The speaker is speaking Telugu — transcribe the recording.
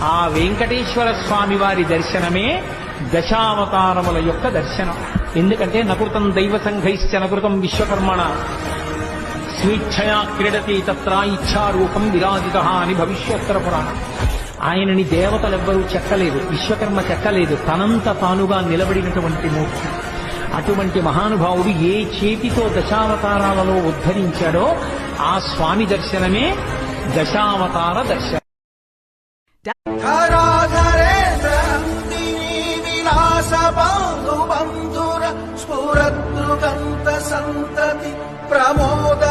ఆ వెంకటేశ్వర స్వామి వారి దర్శనమే దశావతారముల యొక్క దర్శనం. ఎందుకంటే నకృతం దైవ సంఘైశ్చ నకృతం విశ్వకర్మణ స్వేచ్ఛయా క్రీడతి తత్ర ఇచ్ఛారూపం విరాజిత అని భవిష్యోత్తర పురాణం. ఆయనని దేవతలెవ్వరూ చెక్కలేదు, విశ్వకర్మ చెక్కలేదు, తనంత తానుగా నిలబడినటువంటి మూర్తి. అటువంటి మహానుభావుడు ఏ చేతితో దశావతారాలలో ఉద్ధరించాడో ఆ స్వామి దర్శనమే దశావతార దర్శనం. సంతతి ప్రమోద